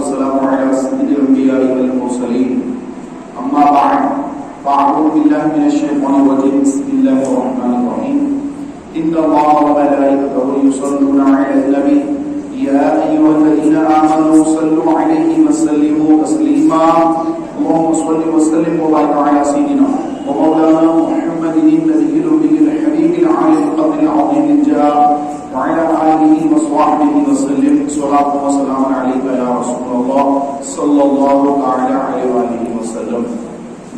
والسلام على سيد الأنبياء والمرسلين أما بعد فأعوذ بالله من الشيطان الرجيم بسم الله الرحمن الرحيم إن الله وملائكته يصلون على النبي يا أيها الذين آمنوا صلوا عليه وسلموا تسليما اللهم صل وسلم وبارك على سيدنا ومولانا محمد النبي الأمي الحبيب العالم القدر العظيم الجاه وعلى آله وصحبه وسلم صلاة وسلام عليك يا رسول الله صلى الله تعالى عليه وآله وسلم.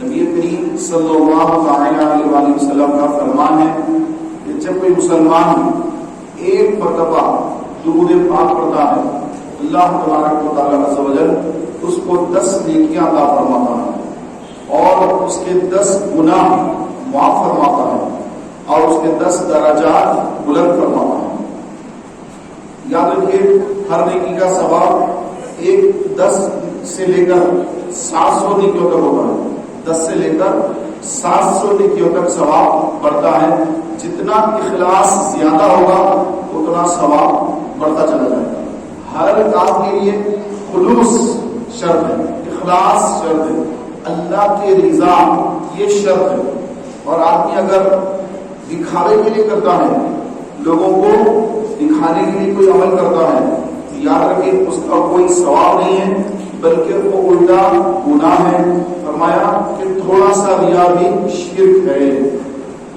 نبی کریم صلی اللہ تعالی علیہ وآلہ وسلم کا فرمان ہے کہ جب کوئی مسلمان ایک مرتبہ درود پاک پڑھتا ہے اللہ تبارک و تعالی عز و جل اس کو 10 نیکیاں عطا فرماتا ہے اور اس کے 10 گناہ معاف فرماتا ہے اور اس کے 10 درجات بلند فرماتا ہے. یاد رکھیے ہر نیکی کا ثواب 10 سے لے کر 700 نیکیوں تک ہوتا ہے. 10 سے لے کر 700 نیکیوں تک ثواب بڑھتا ہے. جتنا اخلاص زیادہ ہوگا اتنا ثواب بڑھتا چلا جائے گا. ہر کام کے لیے خلوص شرط ہے, اخلاص شرط ہے, اللہ کی رضا یہ شرط ہے. اور آدمی اگر دکھاوے کے لیے کرتا ہے, لوگوں کو دکھانے کے لیے کوئی عمل کرتا ہے, تو یاد رکھیں اس کا کوئی ثواب نہیں ہے بلکہ وہ الٹا گناہ ہے. فرمایا کہ تھوڑا سا ریا بھی شرک ہے.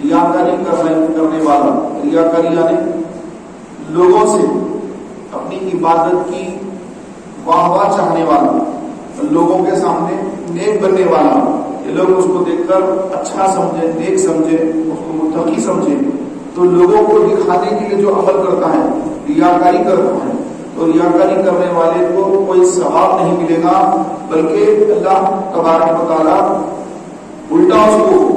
ریاکاری کرنے والا, ریاکاری یعنی لوگوں سے اپنی عبادت کی واہ واہ چاہنے والا, لوگوں کے سامنے نیک بننے والا, یہ لوگ اس کو دیکھ کر اچھا سمجھے, نیک سمجھے, اس کو متقی سمجھے, تو لوگوں کو دکھانے کے لیے جو عمل کرتا ہے ریاکاری کرتا ہے, تو ریاکاری کرنے والے کو کوئی ثواب نہیں ملے گا بلکہ اللہ تبارک و تعالیٰ الٹا اس کو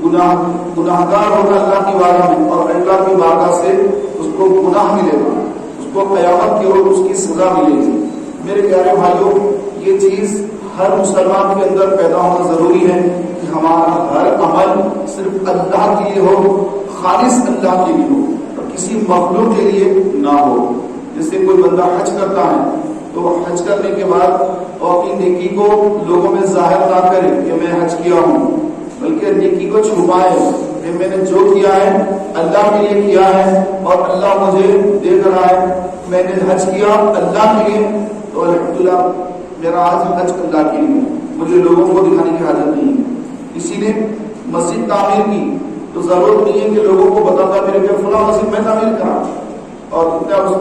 گناہگار ہوگا اللہ کی بارگاہ میں, اور اللہ کی بارگاہ سے اس کو گناہ ملے گا, اس کو قیامت کی روز اس کی سزا ملے گی. میرے پیارے بھائیوں, یہ چیز ہر مسلمان کے اندر پیدا ہونا ضروری ہے کہ ہمارا ہر عمل صرف اللہ کے لیے ہو, خالص اللہ کے لیے ہو, اور کسی مخلوق کے لیے نہ ہو. جیسے کوئی بندہ حج کرتا ہے تو حج کرنے کے بعد وہ اپنی نیکی کو لوگوں میں ظاہر نہ کرے کہ میں حج کیا ہوں, بلکہ نیکی کو چھپائے کہ میں نے جو کیا ہے اللہ کے لیے کیا ہے اور اللہ مجھے دیکھ رہا ہے. میں نے حج کیا اللہ کے لیے تو الحمدللہ میرا آج حج اللہ کے لیے, مجھے لوگوں کو دکھانے کی حاجت نہیں ہے. کسی نے مسجد تعمیر کی تو ضرورت نہیں ہے کہ لوگوں کو بتاتا میرے کہ فلاں مسجد میں تعمیر کرا اور اتنا اس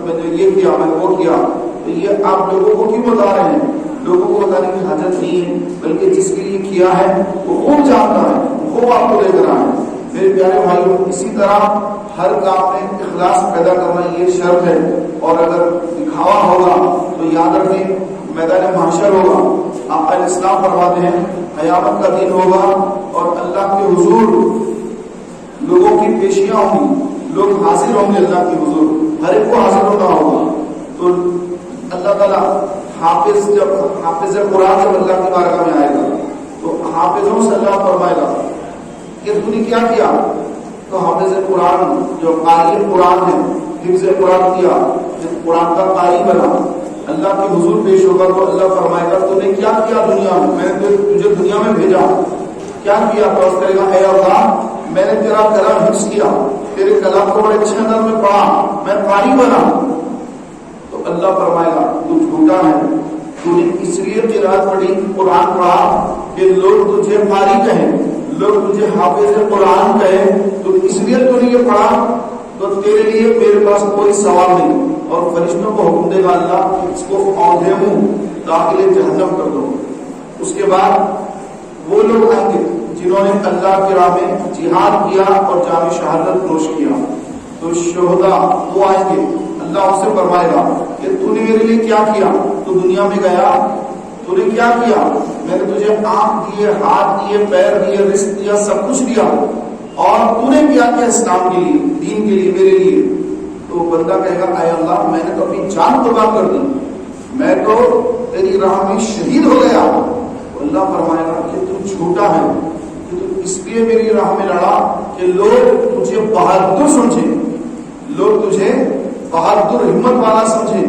میں نے یہ کیا, میں نے وہ کیا. تو یہ آپ لوگوں کو کیوں بتا رہے ہیں؟ لوگوں کو بتانے کی حاجت نہیں ہے, بلکہ جس کے لیے کیا ہے وہ خوب جانتا ہے, خوب آپ کو دیکھ رہا ہے. میرے پیارے بھائیوں, اسی طرح ہر کام میں اخلاص پیدا کرنا یہ شرط ہے. اور اگر دکھاوا ہوگا تو یاد رکھیں میدان محشر ہوگا. آپ الاسلام فرماتے ہیں قیامت کا دن ہوگا اور اللہ کے حضور لوگوں کی پیشیاں ہوں گی, لوگ حاضر ہوں گے اللہ کے حضور, ہر ایک کو حاضر ہونا ہوگا. تو اللہ تعالیٰ حافظ قرآن جب اللہ کی بارگاہ میں آئے گا تو حافظوں سے اللہ فرمائے گا کہ تو نے کیا کیا؟ تو حافظ قرآن جو قاری قرآن ہے, حفظ قرآن کیا, جب قرآن کا قاری بنا, اللہ کے حضور پیش ہوگا تو اللہ فرمائے گا تو نے کیا کیا دنیا میں, میں نے تجھے دنیا میں بھیجا, کیا کیا؟ تو اس کرے گا اے اللہ میں نے تیرا کلام حفظ کیا, تیرے کلام کو بڑے اچھے انداز میں پڑھا, میں قاری بنا. تو اللہ فرمائے گا تو جھوٹا ہے, تو نے اس لیے قرات پڑھی, قرآن پڑھا کہ لوگ تجھے قاری کہیں, لوگ تجھے حافظ قرآن کہیں, تو اس لیے تو نے یہ پڑھا, تو تیرے لیے میرے پاس کوئی ثواب نہیں. اور فرشتوں کو حکم دے گا اللہ اس کو اوندھے منہ داخل جہنم کر دو. اس کے بعد وہ لوگ آئیں گے جنہوں نے اللہ کی راہ میں جہاد کیا اور جام شہادت نوش کیا, تو شہداء وہ آئیں گے, اللہ ان سے فرمائے گا کہ تو نے میرے لیے کیا کیا, تو دنیا میں گیا تو نے کیا کیا, میں نے تجھے آنکھ دیے, ہاتھ دیے, پیر دیے, رزق دیا, سب کچھ دیا, اور تو نے کیا کیا اسلام کے لیے, دین کے لیے, میرے لیے. تو بندہ کہے گا اے اللہ میں نے تو اپنی جان قربان کر دی, میں تو تیری راہ میں شہید ہو گیا. تو اللہ فرمائے گا کہ تو جھوٹا ہے, کہ تو اس لیے میری راہ میں لڑا کہ لوگ تجھے بہادر سمجھے, لوگ تجھے بہادر ہمت والا سمجھے,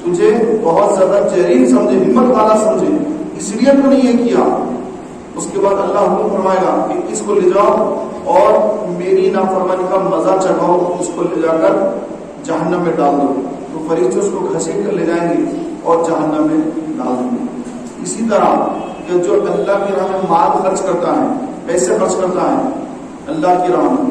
تو تجھے بہت زیادہ جریم سمجھے، ہمت والا سمجھے، اس لیے تو نے یہ کیا۔ اس کے بعد اللہ حکم فرمائے گا کہ اس کو لے جاؤ اور میری نافرمانی کا مزہ چکھاؤ، اس کو لے جا کر جہنم میں ڈال دو۔ تو فرشتے اس کو گھسیٹ کر لے جائیں گے اور جہنم میں ڈال دیں گے۔ اسی طرح کہ جو اللہ کی راہ میں مال خرچ کرتا ہے، پیسے خرچ کرتا ہے، اللہ کی راہ میں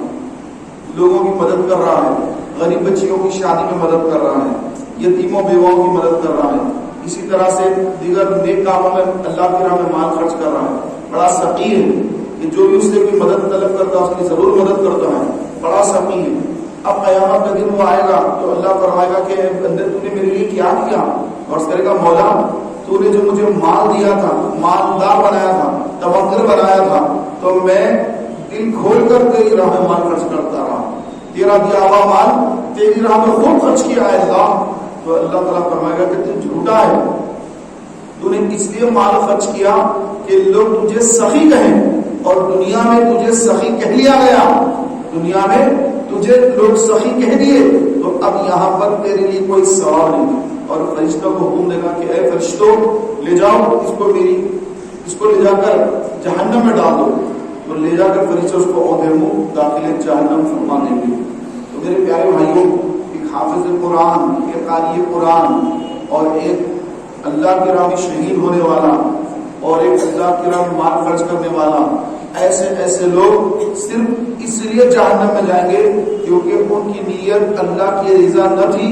لوگوں کی مدد کر رہا ہے، غریب بچیوں کی شادی میں مدد کر رہا ہے، یتیموں بیواؤں کی مدد کر رہا ہے، اسی طرح سے دیگر نیک کاموں میں اللہ کی راہ میں مال خرچ کر رہا ہے، بڑا سقی ہے کہ جو بھی اس سے کوئی مدد طلب کرتا ہے اس کی ضرور مدد کرتا ہے، بڑا سقی ہے۔ اب قیامت کا دن وہ آئے گا تو اللہ فرمائے گا کہ بندے تو نے میرے لیے کیا کیا؟ اور اس کرے گا مولا تو نے جو مجھے مال دیا تھا، مالدار بنایا تھا، تبکر بنایا تھا، تو میں دل کھول کر تیری راہ میں مال خرچ کرتا رہا، تیرا دیا ہوا مال تیری راہ میں خوب خرچ کیا ہے اللہ۔ تو اللہ تعالیٰ فرمائے گا کہ تو جھوٹا ہے، تو نے اس لیے مال خرچ کیا کہ لوگ تجھے سخی کہیں، اور دنیا میں تجھے سخی کہہ لیا گیا، دنیا میں تجھے لوگ سخی کہہ دیے، تو اب یہاں پر تیرے لیے کوئی ثواب نہیں۔ اور فرشتوں کو حکم دے گا کہ اے فرشتوں لے جاؤ اس کو لے جا کر جہنم میں ڈال دو۔ تو لے جا کر فرشتے اس کو عہدے منہ داخل جہنم فرما دیں گے۔ تو میرے پیارے بھائیوں، ایک حافظ قرآن، ایک قاری قرآن، اور ایک اللہ کی راہ میں شہید ہونے والا، اور ایک اللہ کی راہ میں مال خرچ کرنے والا، ایسے لوگ صرف اس لیے جہنم میں جائیں گے کیونکہ ان کی نیت اللہ کی رضا نہ تھی،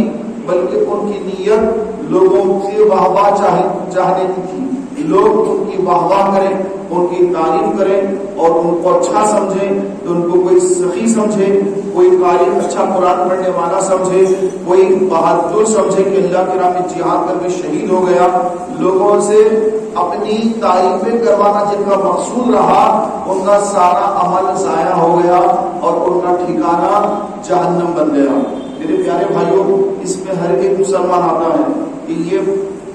بلکہ ان کی نیت لوگوں سے واہ واہ چاہنے کی تھی، لوگ ان کی واہ واہ کریں، ان کی تعریف کریں اور ان کو اچھا سمجھیں، تو ان کو کوئی سخی سمجھے، کوئی قاری اچھا قرآن پڑھنے والا سمجھے، کوئی بہادر سمجھے کہ اللہ کی راہ میں جہاد کر کے شہید ہو گیا۔ لوگوں سے اپنی تعریفیں کروانا جن کا مقصود رہا، ان کا سارا عمل ضائع ہو گیا اور ان کا ٹھکانہ جہنم بن گیا۔ میرے پیارے بھائیوں، اس میں ہر ایک مسلمان آتا ہے کہ یہ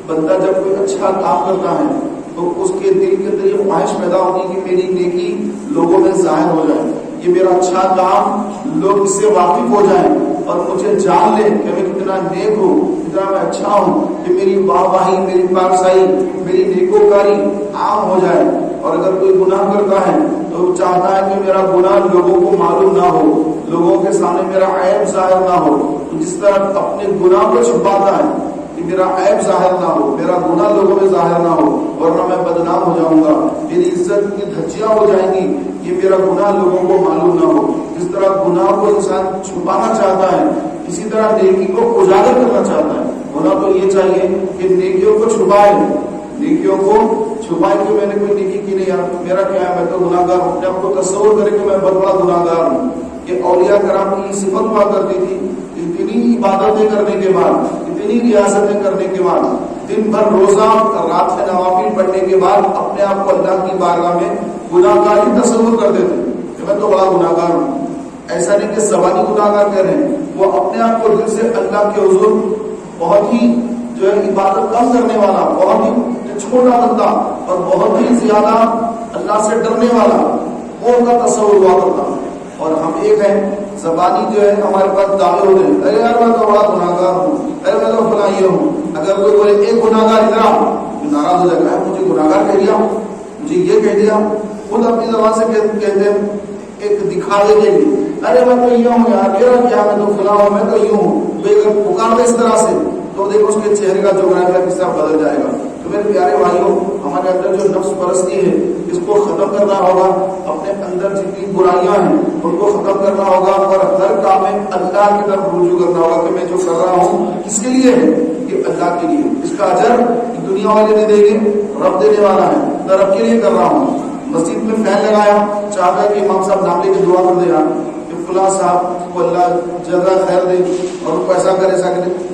بندہ جب کوئی اچھا کام کرتا ہے تو اس کے دل کے اندر یہ خواہش پیدا ہوتی ہے کہ میری نیکی لوگوں میں ظاہر ہو جائے، یہ میرا اچھا کام لوگ اس سے واقف ہو جائیں اور مجھے جان لیں کہ میں کتنا نیک ہوں، کتنا میں اچھا ہوں، کہ میری واہ واہی، میری پاکسائی، میری نیکوکاری عام ہو جائے۔ اور اگر کوئی گناہ کرتا ہے تو چاہتا ہے کہ میرا گناہ لوگوں کو معلوم نہ ہو، لوگوں کے سامنے میرا عیب ظاہر نہ ہو۔ تو جس طرح اپنے گناہ کو چھپاتا ہے کہ میرا عیب ظاہر نہ ہو، میرا گناہ لوگوں میں ظاہر نہ ہو، ورنہ میں بدنام ہو جاؤں گا، میری عزت کی دھجیاں ہو جائیں گی، یہ میرا گناہ لوگوں کو معلوم نہ ہو۔ جس طرح گناہ کو انسان چھپانا چاہتا ہے، اسی طرح نیکی کو اجاگر کرنا چاہتا ہے۔ ہونا تو یہ چاہیے کہ نیکیوں کو چھپائے، نیکیوں کو چھپائے کہ میں نے کوئی نیکی کی نہیں، یار میرا کیا ہے، میں تو گناہ گار ہوں۔ اپنے آپ کو تصور کرے کہ میں بہت بڑا گناہ گار ہوں۔ کہ اولیاء کرام کی صفت ہوا کرتی تھی، اتنی عبادتیں کرنے کے بعد، اتنی ریاستیں کرنے کے بعد، دن بھر روزہ رات میں نوافل پڑھنے کے بعد اپنے آپ کو اللہ کی بارگاہ میں گناہ گار ہی تصور کرتے تھے کہ میں تو بڑا گناہ گار ہوں۔ ایسا نہیں کہ زبانی گناہ گار کہہ رہے ہیں، وہ اپنے آپ کو دل سے اللہ کے حضور بہت ہی جو ہے عبادت کم کرنے والا، بہت ہی چھوٹا بندہ اور بہت ہی زیادہ اللہ سے ڈرنے والا، وہ ان کا تصور ہوا کرتا۔ اور ہم ایک ہیں زبانی جو ہے ہمارے پاس دعوے ہوتے ہیں، ارے یار میں تو بڑا گناہ گار ہوں، ارے میں تو فلاں یہ ہوں۔ اگر کوئی بولے ایک گناہ گار ادھر ناراض ہو جائے گا، مجھے گناہ گار کہہ دیا، مجھے یہ کہہ دیا۔ خود اپنی زبان سے کہتے ہیں ایک دکھاوے کے لیے، ارے میں تو یہ ہوں یار، میرا کیا، میں تو فلاں ہوں، میں تو یہ ہوں۔ اگر پکار دے اس طرح سے تو دیکھو اس کے چہرے کا جغرافیہ کس طرح بدل جائے گا۔ تو میرے پیارے بھائیوں، ہمارے اندر جو نفس پرستی ہے اس کو ختم کرنا ہوگا، اپنے اندر جتنی برائیاں ہیں ان کو ختم کرنا ہوگا، اور ہر کام میں اللہ کی طرف رجوع کرنا ہوگا کہ میں جو کر رہا ہوں کس کے لیے ہے، کہ اللہ کے لیے۔ اس کا اجر دنیا والے نہیں دیں گے، رب دینے والا ہے، میں رب کے لیے کر رہا ہوں۔ مسجد میں فین لگایا، چاہتا ہے کہ امام صاحب نام لے کے دعا کر دے، فلاں صاحب کو اللہ جزا خیر دے اور ان کو ایسا کرے،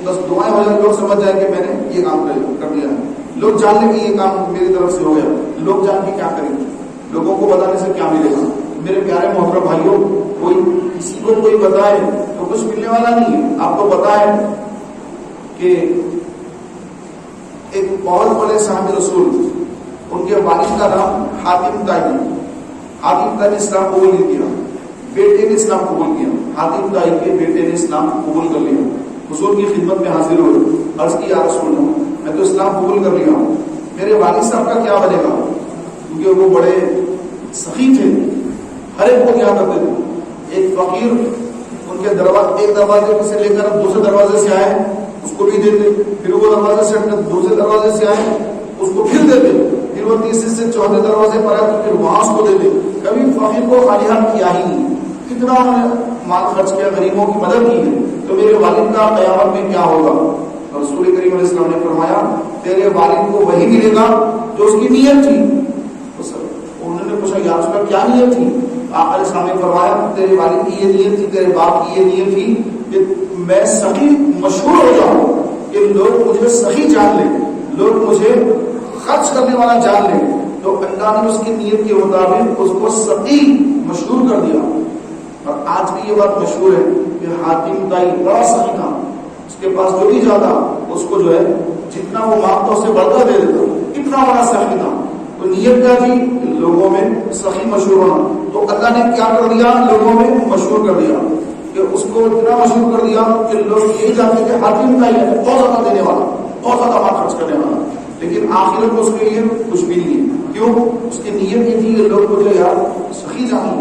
بس دعائیں ہو جائیں، لوگ سمجھ جائیں کہ میں نے یہ کام کر دیا ہے، لوگ جان لیں کہ یہ کام میری طرف سے ہو گیا۔ لوگ جان کے کیا کریں گے، لوگوں کو بتانے سے کیا ملے گا؟ میرے پیارے محترم بھائیوں، کوئی کسی کو کوئی بتائے تو کچھ ملنے والا نہیں ہے۔ آپ کو پتا ہے کہ ایک بہت بڑے صحابی رسول، ان کے والد کا نام حاتم طائی، حاتم طائی نے اسلام قبول نہیں کیا، بیٹے نے اسلام قبول کیا، حاتم طائی کے بیٹے نے اسلام قبول کر لیا۔ حضور کی خدمت میں حاضر ہوئے، عرض کی یا رسول اللہ میں تو اسلام قبول کر لیا ہوں، میرے والد صاحب کا کیا بنے گا؟ کیونکہ وہ بڑے سخی تھے، ہر ایک کو کیا کرتے تھے، ایک فقیر ان کے ایک دروازے سے لے کر دوسرے دروازے سے آئے اس کو بھی دیتے، پھر وہ دروازے سے دوسرے دروازے سے آئے اس کو پھر دیتے، پھر وہ تیسرے سے چوتھے دروازے پر آئے تو پھر وہاں اس کو دیتے، کبھی فقیر کو خالی ہاتھ کیا ہی نہیں، کتنا مال خرچ کیا، غریبوں کی مدد کی ہے۔ تو میرے والد کا قیامت میں کیا ہوگا؟ رسول کریم علیہ السلام نے فرمایا تیرے والد کو وہی ملے گا جو اس کی نیت تھی۔ انہوں نے پوچھا یا رسول اللہ کیا نیت تھی؟ آقا علیہ السلام نے فرمایا تیرے والد کی یہ نیت تھی، تیرے باپ کی یہ نیت تھی کہ میں سخی مشہور ہو جاؤں، کہ لوگ مجھے سخی جان لیں، لوگ مجھے خرچ کرنے والا جان لیں۔ تو اللہ نے اس کی نیت کے مطابق اس کو سخی مشہور کر دیا۔ اور آج بھی یہ بات مشہور ہے کہ حاتم طائی بڑا سخی تھا، اس کے پاس جو بھی جاتا اس کو جو ہے جتنا وہ مانگتا اس سے بڑھ کر دے دیتا، اتنا بڑا سخی تھا۔ تو نیت کیا تھی؟ لوگوں میں سخی مشہور ہونا۔ تو اللہ نے کیا کر دیا؟ لوگوں میں مشہور کر دیا، کہ اس کو اتنا مشہور کر دیا کہ لوگ یہی جانتے کہ حاتم طائی ہے بہت زیادہ دینے والا، بہت زیادہ مال خرچ کرنے والا، لیکن آخرت میں اس کے لیے کچھ بھی نہیں ہے۔ کیوں؟ اس کی نیت یہ تھی کہ لوگ مجھے یار سخی جانے،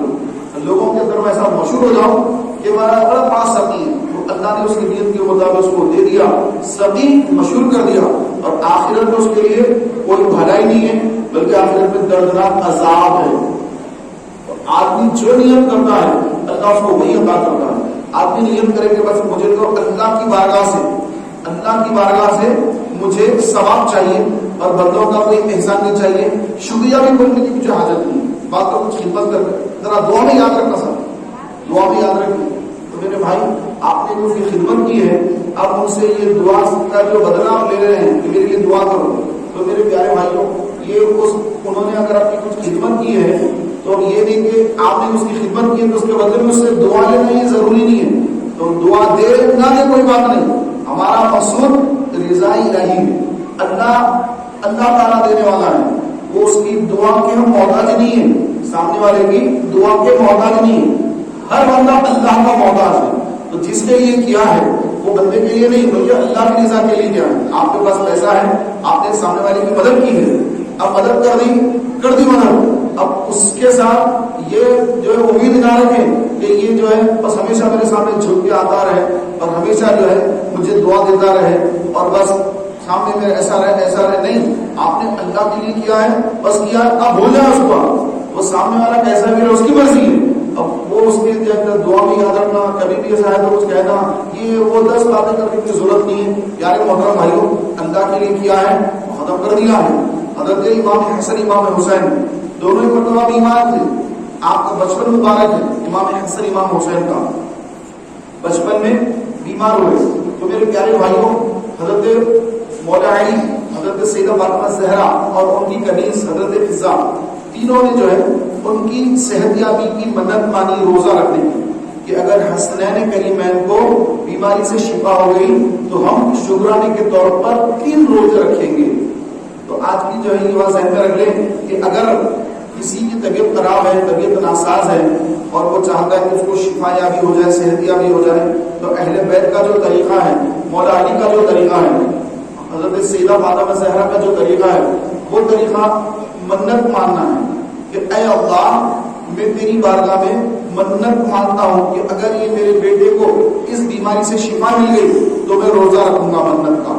لوگوں کے اندر میں ایسا مشہور ہو جاؤں کہ میرا بڑا بڑا سخی ہے۔ تو اللہ نے اس کی نیت کے مطابق اس کو دے دیا، سخی مشہور کر دیا، اور آخرت میں اس کے لیے کوئی بھلائی نہیں ہے بلکہ آخرت میں دردناک عذاب ہے۔ آدمی جو نیت کرتا ہے اللہ اس کو وہی عطا کرتا ہے۔ آدمی نیت کرے کہ بس مجھے تو اللہ کی بارگاہ سے مجھے ثواب چاہیے اور بندوں کا کوئی احسان نہیں چاہیے، شکریہ بھی کرنے کی مجھے حاجت نہیں، بات کو کچھ خدمت کر ذرا دعا میں یاد رکھنا سر، دعا میں یاد رکھیں۔ تو میرے بھائی آپ نے جو کی خدمت کی ہے، آپ ان سے یہ دعا کا جو بدلہ آپ لے رہے ہیں کہ میرے لیے دعا کرو، تو میرے پیارے بھائیوں انہوں نے اگر آپ کی کچھ خدمت کی ہے تو یہ نہیں کہ آپ نے اس کی خدمت کی ہے تو اس کے بدلے میں اس سے دعا لینا یہ ضروری نہیں ہے۔ تو دعا دے نہ دے کوئی بات نہیں، ہمارا مقصود رضا الہی ہے، اللہ تعالیٰ دینے والا ہے، وہ اس کی دعا کے ہم محتاج نہیں ہیں، سامنے والے کی دعا کے محتاج نہیں ہے۔ ہر بندہ اللہ کا محتاج ہے، تو جس نے یہ کیا ہے وہ بندے کے لیے نہیں بلکہ اللہ کی رضا کے لیے کیا ہے۔ آپ کے پاس پیسہ ہے، آپ نے سامنے والے کی مدد کی ہے، اب مدد کر دی مدد، اب اس کے ساتھ یہ جو ہے امید نہ رکھیں کہ یہ جو ہے بس ہمیشہ میرے سامنے جھک کے آتا رہے اور ہمیشہ جو ہے مجھے دعا دیتا رہے اور بس سامنے میں ایسا رہے، نہیں، آپ نے اللہ کے لیے کیا ہے، بس کیا ہے، اب ہو جائے اس کو، وہ سامنے والا کیسا بھی رہے اس کی مرضی ہے۔ اب وہ اس کی دعا میں یاد رکھنا، کبھی بھی ایسا ہے تو کچھ کہنا، یہ وہ 10 باتیں کرنے کی ضرورت نہیں ہے۔ یار محترم بھائیوں، اللہ کے لیے کیا ہے ختم کر دیا ہے۔ حضرت امام حسن امام حسین دونوں ہی مرتبہ بیمار تھے، آپ کا بچپن مبارک ہے امام حسن امام حسین کا، بچپن میں بیمار ہوئے۔ تو میرے پیارے بھائیوں، حضرت مولا علی، حضرت سیدہ فاطمہ زہرا اور ان کی کنیز حضرت فضا، تینوں نے جو ہے ان کی صحت یابی کی منت مانی روزہ رکھنے کی کہ اگر حسنین کریمین کو بیماری سے شفا ہو گئی تو ہم شکرانے کے طور پر 3 روزے رکھیں گے۔ تو آج کی جو ہے یہ بات ذہن میں رکھ لیں کہ اگر کسی کی طبیعت خراب ہے، طبیعت ناساز ہے اور وہ چاہتا ہے کہ اس کو شفا یابی ہو جائے، صحت یابی ہو جائے، تو اہل بیت کا جو طریقہ ہے، مولا علی کا جو طریقہ ہے، حضرت سیدہ فاطمہ زہرا کا جو طریقہ ہے، وہ طریقہ منت ماننا ہے کہ اے اللہ میں تیری بارگاہ میں منت مانتا ہوں کہ اگر یہ میرے بیٹے کو اس بیماری سے شفا مل گئی تو میں روزہ رکھوں گا منت کا،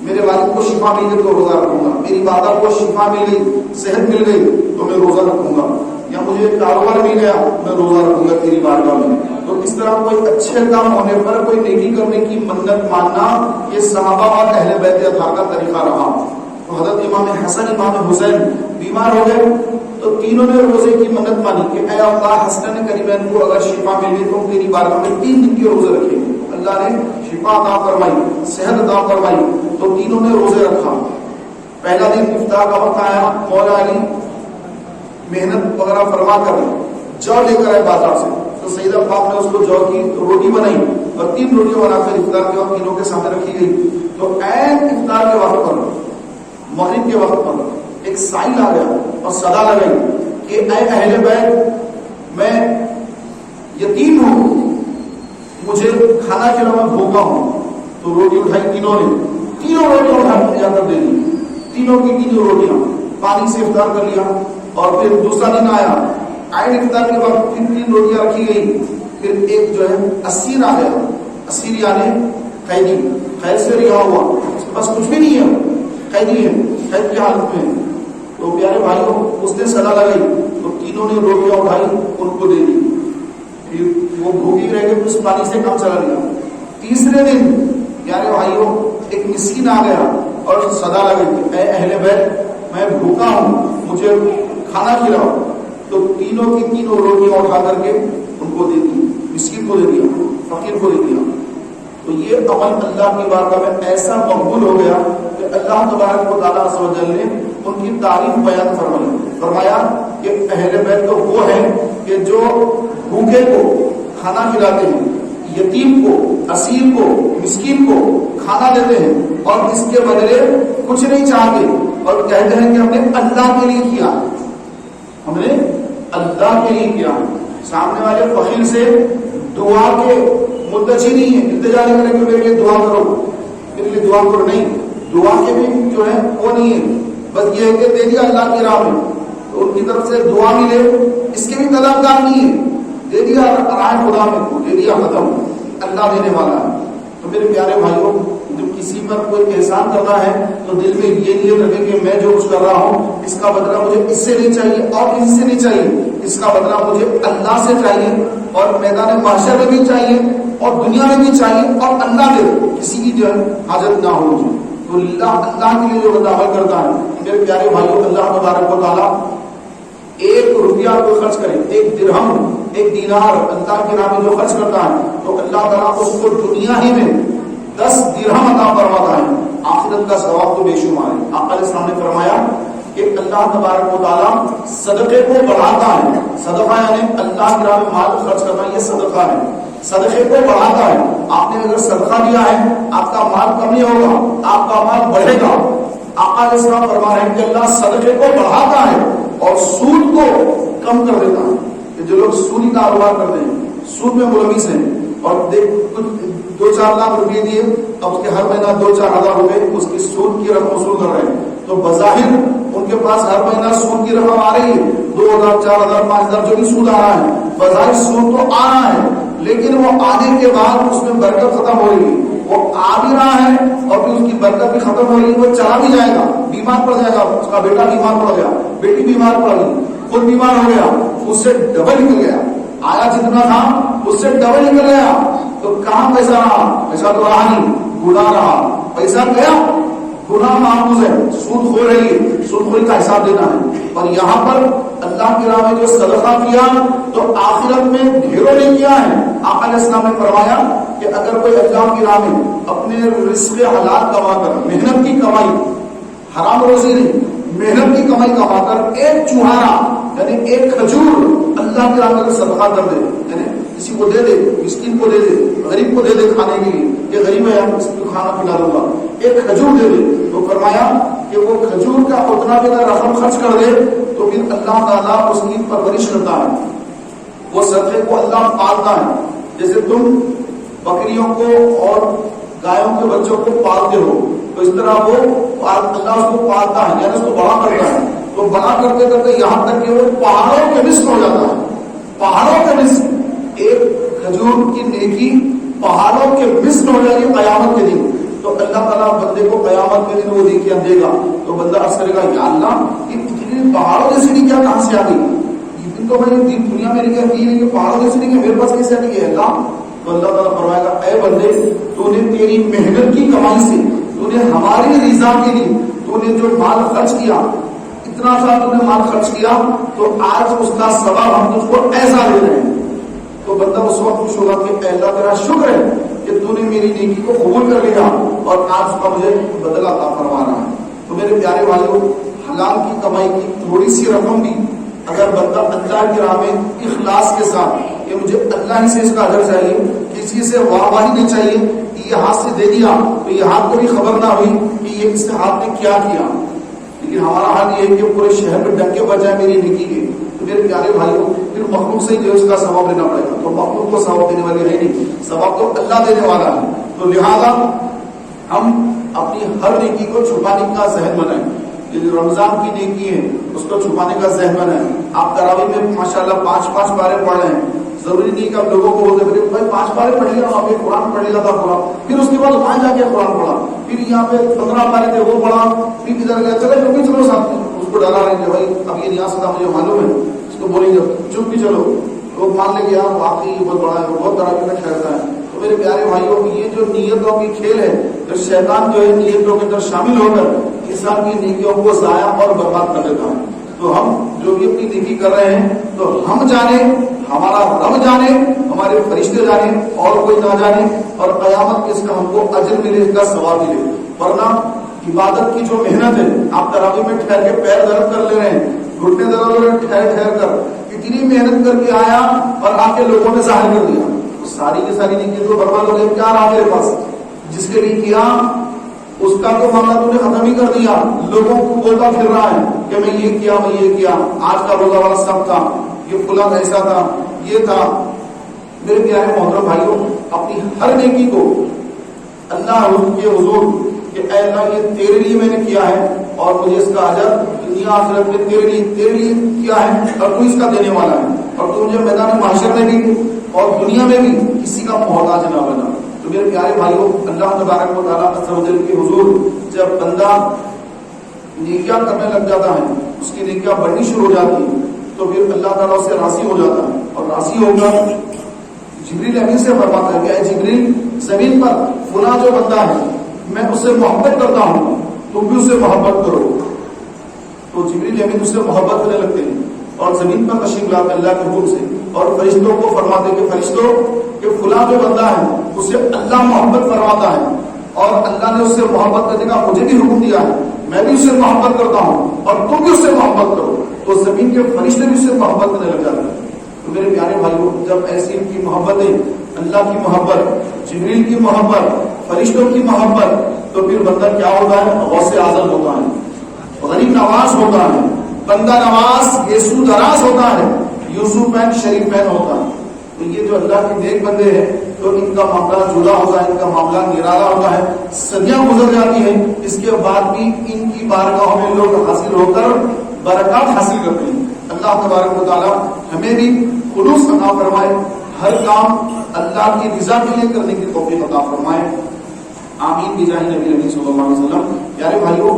میرے والد کو شفا مل گئی تو روزہ رکھوں گا، میری ماتا کو شفا مل گئی، صحت مل گئی تو میں روزہ رکھوں گا، یا مجھے کاروبار مل گیا میں روزہ رکھوں گا تیری بارگاہ میں۔ تو اس طرح کوئی اچھے کام ہونے پر کوئی نیکی کرنے کی منت ماننا یہ صحابہ اور اہل بیت اطہار کا طریقہ رہا۔ تو حضرت امام حسن امام حسین بیمار ہو گئے تو تینوں نے روزے کی منت مانی کہ اے اللہ حسنین کریمین کو اگر شفا مل گئی تو تیری بارگاہ میں 3 دن کے روزے رکھیں گے۔ اللہ نے شفا عطا فرمائی، صحت عطا فرمائی، تو تینوں نے روزے رکھا۔ پہلا دن افطار کا وقت آیا، مولا علی محنت وغیرہ فرما کر جو لے کر آئے بازار سے، تو سیدہ پاک نے اس کو جو کی روٹی بنائی اور 3 روٹیاں بنا کر افطار کے وقت تینوں کے سامنے رکھی گئی۔ تو عین افطار کے وقت پر، مغرب کے وقت پر ایک سائل آ گیا اور صدا لگائی کہ اے اہل بیت، میں یتیم ہوں، مجھے کھانا کھلاؤ میں بھوکا ہوں. تو روٹی اٹھائی تینوں نے, تینوں روٹیاں اٹھا جا کر دے دی, تینوں کی تینوں روٹیاں پانی سے افطار کر لیا. اور پھر دوسرا دن آیا, آئے افطار کے بعد پھر 3 روٹیاں رکھی گئی. پھر ایک جو ہے اسیر آ گیا, اسیر یعنی قیدی, قید سے رہا ہوا, اس کے پاس کچھ بھی نہیں ہے, قیدی ہے, قید کی حالت میں. تو پیارے بھائیوں اس نے صدا لگائی تو تینوں نے روٹیاں اٹھائی ان کو دے دی. پھر وہ بھوکی رہ گئے, اس پانی سے کام چلا لیا. تیسرے دن پیارے بھائیوں ایک مسکین آ گیا اور صدا لگائی, اے اہل بیت میں بھوکا ہوں, مجھے کھانا کھلاؤ. تو تینوں کی تینوں روٹیاں اٹھا کر کے ان کو دے دی, مسکین کو دے دیا, فقیر کو دے دیا. تو یہ عمل اللہ کی بارگاہ میں ایسا مقبول ہو گیا کہ اللہ تبارک و تعالیٰ عز و جل نے ان کی تعریف بیان فرمایا کہ اہل بیت تو وہ ہے کہ جو بھوکے کو کھانا کھلاتے ہیں, یتیم کو, اسیر کو, مسکین کو کھانا دیتے ہیں اور اس کے بدلے کچھ نہیں چاہتے اور کہتے ہیں کہ ہم نے اللہ کے لیے کیا, ہم نے اللہ کے لیے کیا. سامنے والے فقیر سے دعا کے مدعی نہیں ہے, التجا نہیں کریں کہ میرے لیے دعا کرو, میرے لیے دعا کرو, نہیں, دعا کے بھی جو ہے وہ نہیں ہے, بس یہ ہے کہ دے دیا اللہ کی راہ میں تو ان کی طرف سے دعا ملے, اس کے بھی طلبگار نہیں ہے, دے دیا راہ خدا میں, دے دیا ختم, اللہ دینے والا ہے. تو میرے پیارے بھائیوں جب کسی پر کوئی احسان کرنا ہے تو دل میں یہ نیت رکھے کہ میں جو کچھ کر رہا ہوں اس کا بدلہ مجھے اس سے نہیں چاہیے اور اس سے نہیں چاہیے, اس کا بدلہ مجھے اللہ سے چاہیے اور میدان محشر میں بھی چاہیے اور دنیا میں بھی چاہیے اور اللہ دے, کسی کی جو حاجت نہ ہو مجھے. تو اللہ کے لیے جو بندہ عمل کرتا ہے میرے پیارے بھائیوں, اللہ تبارک و تعالیٰ 1 روپیہ کو خرچ کرے, 1 درہم, 1 دینار اللہ کے نام میں جو خرچ کرتا ہے تو اللہ تعالیٰ اس کو دنیا ہی میں 10 درہم عطا فرماتا ہے. آخرت کا ثواب تو بے شمار ہے. آقا علیہ السلام نے فرمایا کہ اللہ تبارک و تعالیٰ صدقے کو بڑھاتا ہے. صدقہ یعنی اللہ کے نام میں مال خرچ کرنا, یہ صدقہ ہے, صدقے کو بڑھاتا ہے. آپ نے اگر صدقہ دیا ہے آپ کا مال کم نہیں ہوگا, آپ کا مال بڑھے گا. آقا علیہ السلام فرما رہے ہیں کہ اللہ صدقے کو بڑھاتا ہے اور سود کو کم کر دیتا ہے. کہ جو لوگ سودی کاروبار کرتے ہیں, سود میں ملوث ہیں اور کچھ 2-4 لاکھ روپئے دیے, اب اس کے ہر مہینہ 2-4 ہزار روپئے اس کی سود کی رقم وصول کر رہے ہیں, تو بظاہر ان کے پاس ہر مہینہ سود کی رقم آ رہی ہے, 2,000, 4,000, 5,000 جو بھی سود آ رہا ہے, بظاہر سود تو آ رہا ہے, لیکن وہ آنے کے بعد اس میں برکت ختم ہو رہی ہے. وہ آ بھی رہا ہے اور پھر اس کی برکت بھی ختم ہو رہی ہے, وہ چلا بھی جائے گا, بیمار پڑ جائے گا, اس کا بیٹا بیمار پڑ گیا, بیٹی بیمار پڑ گئی, خود بیمار ہو گیا, اس سے ڈبل نکل گیا, آیا جتنا تھا اس سے ڈبل نکل گیا. تو کہاں پیسہ رہا, پیسہ تو رہا نہیں, گناہ رہا, پیسہ گیا, گناہ معمول ہے, سود خور رہی ہے, سود خوری کا حساب دینا ہے. اور یہاں پر اللہ کی راہ میں جو صدقہ کیا تو آخرت میں ڈھیروں نے کیا ہے. آقا علیہ السلام نے فرمایا کہ اگر کوئی اللہ کی راہ میں اپنے رزق حلال کما کر, محنت کی کمائی, حرام روزی نہیں, محنت کی کمائی کما کر 1 چوہارا یعنی 1 کھجور اللہ کی راہ میں صدقہ کر دے, یعنی کسی کو دے دے, مسکین کو دے دے, غریب کو دے دے کھانے کے لیے, یہ غریب ہے اس کو کھانا کھلا دوں گا, 1 کھجور دے دے, تو فرمایا کہ وہ کھجور کا اتنا بھی اگر رقم خرچ کر دے تو پھر اللہ تعالیٰ اس کی پرورش کرتا ہے, وہ صدقے کو اللہ پالتا ہے. جیسے تم بکریوں کو اور گایوں کے بچوں کو پالتے ہو تو اس طرح وہ اللہ اس کو پالتا ہے, یعنی اس کو بڑا کرتا ہے. تو بڑا کرتے کرتے یہاں تک کہ وہ پہاڑوں کے مثل ہو جاتا ہے, پہاڑوں کے مثل. 1 کھجور کی نیکی پہاڑوں کے مثل ہو جائے گی قیامت کے دن. تو اللہ تعالیٰ بندے کو قیامت کے دن وہ نیکیاں دے گا. تو بندہ عرض کرے گا, یا اللہ یہ اتنی پہاڑوں جیسی نیکیاں کہاں سے آ گئی, یہ تو میں نے دنیا میں نیکیاں کی نہیں, پہاڑوں جیسی نیکیاں میرے پاس کیسے آ گئی ہے اللہ. تو اللہ تعالیٰ فرمائے گا, اے بندے تو نے تیری محنت کی کمائی سے, تو نے ہماری رضا کے لیے تو نے جو مال خرچ کیا, اتنا سا تو نے مال خرچ کیا, تو آج اس کا ثواب ہم تجھ کو ایسا دے رہے ہیں. تو بندہ اس وقت خوش ہوگا کہ اے اللہ تیرا شکر ہے کہ تو نے میری نیکی کو قبول کر لیا اور آج اس کا مجھے بدلہ عطا فرما رہا ہے. تو میرے پیارے بھائیوں, حلال کی کمائی کی تھوڑی سی رقم بھی اگر بندہ اللہ کی راہ میں اخلاص کے ساتھ کہ مجھے اللہ ہی سے اس کا اجر چاہیے, کسی سے واہ نہیں چاہیے, یہ ہاتھ سے دے دیا تو یہ ہاتھ کو بھی خبر نہ ہوئی کہ یہ اس ہاتھ نے کیا کیا. لیکن ہمارا حال یہ ہے کہ پورے شہر میں ڈنکے بجائے میری نیکی کے, تو میرے پیارے بھائیوں پھر مخلوق سے جو اس کا ثواب لینا پڑے گا، تو مخلوق کو ثواب دینے والی ہے نہیں، ثواب تو اللہ دینے والا ہے. تو لہذا ہم اپنی ہر نیکی کو چھپانے کا ذہن بنائیں. یہ جو رمضان کی نیکی ہے اس کو چھپانے کا ذہن بنائیں. آپ تراویح میں ماشاءاللہ 5 پارے پڑھ رہے ہیں، ضروری نہیں کہ آپ لوگوں کو بولتے ہیں بھائی 5 پارے پڑھ لیا، آپ ایک قرآن پڑھ لیا تھا پورا، پھر اس کے بعد وہاں جا کے قرآن پڑھا، پھر یہاں پہ 15 پارے تھے وہ پڑھا، پھر ادھر گیا چلے چپ بھی چلو ساتھ میں، اس کو ڈالا رہیں گے بھائی اب یہ نیاز تھا مجھے معلوم ہے، اس کو بولیں گے چپ بھی چلو، لوگ مان لیں گے یار واقعی یہ بہت بڑا ہے، بہت تراویح میں ٹھہرتا ہے. تو میرے پیارے بھائیوں یہ جو نیتوں کی کھیل ہے، تو شیطان جو ہے نیتوں کے اندر شامل ہو کر انسان کی نیکیوں کو ضائع اور برباد کر دیتا ہے. تو ہم جو بھی اپنی نیکی کر رہے ہیں تو ہم جانے، ہمارا رب جانے، ہمارے فرشتے جانے، اور کوئی نہ جانے، اور قیامت کے اس کا ہم کو اجر ملے، اس کا ثواب ملے. ورنہ عبادت کی جو محنت ہے، آپ تراویح میں ٹھہر کے پیر درد کر لے رہے ہیں، گھٹنے درد ہو رہے ہیں ٹھہر کر، اتنی محنت کر کے آیا اور آ کے لوگوں نے ظاہر کر دیا، ساری کی ساری نیکی تو برباد ہو گئی. کیا رہا میرے پاس؟ جس کے لیے کیا اس کا تو معاملہ تو نے ختم ہی کر دیا، لوگوں کو بولتا پھر رہا ہے کہ میں یہ کیا، میں یہ کیا، آج کا روزہ والا سب تھا، یہ فلاں ایسا تھا، یہ تھا. میرے پیارے محترم بھائیوں اپنی ہر نیکی کو اللہ کے حضور کہ اے اللہ یہ تیرے لیے میں نے کیا ہے اور مجھے اس کا اجر دنیا آخرت میں تیرے لیے کیا ہے اور تو اس کا دینے والا ہے، اور تو مجھے میدان معاشر میں بھی اور دنیا میں بھی کسی کا محتاج نہ بنا. تو میرے پیارے بھائیوں اللہ تبارک و تعالیٰ عز و جل کے حضور جب بندہ نیکیاں کرنے لگ جاتا ہے، اس کی نیکیاں بڑھنی شروع ہو جاتی ہیں، تو پھر اللہ تعالیٰ اس سے راضی ہو جاتا ہے، اور راضی ہو کر جبریل امین سے فرماتا ہے کہ اے جبریل زمین پر فلاں جو بندہ ہے میں اس سے محبت کرتا ہوں، تم بھی اس سے محبت کرو. تو جبریل امین اس سے محبت کرنے لگتے ہیں اور زمین پر تشریف لاتے اللہ کے حکم سے، اور فرشتوں کو فرماتے کہ فرشتوں کہ فلاں جو بندہ ہے اسے اللہ محبت فرماتا ہے، اور اللہ نے اس سے محبت کرنے کا مجھے بھی حکم دیا ہے، میں بھی اس سے محبت کرتا ہوں اور تم بھی اس سے محبت کرو. تو زمین کے فرشتے بھی اس سے محبت کرنے لگ جاتے ہیں. تو میرے پیارے بھائیوں جب ایسی ان کی محبتیں، اللہ کی محبت، جبریل کی محبت، فرشتوں کی محبت، تو پھر بندہ کیا ہوتا ہے؟ غوث اعظم ہوتا ہے، غریب نواز ہوتا ہے، بندہ نواز یسوع دراز ہوتا ہے، یوسف بن شریف بن ہوتا ہے. تو یہ جو اللہ کے نیک بندے ہیں تو ان کا معاملہ جدا ہوتا ہے، ان کا معاملہ نرالا ہوتا ہے، صدیاں گزر جاتی ہیں، اس کے بعد بھی ان کی بارگاہوں میں لوگ حاصل ہو کر برکات حاصل کرتے ہیں. اللہ تبارک و تعالیٰ ہمیں بھی خلوص عطا فرمائے، ہر کام اللہ کی رضا کے لیے کرنے کی توفیق عطا فرمائے. آمین بجاہ نبی صلی اللہ علیہ وسلم. پیارے بھائیوں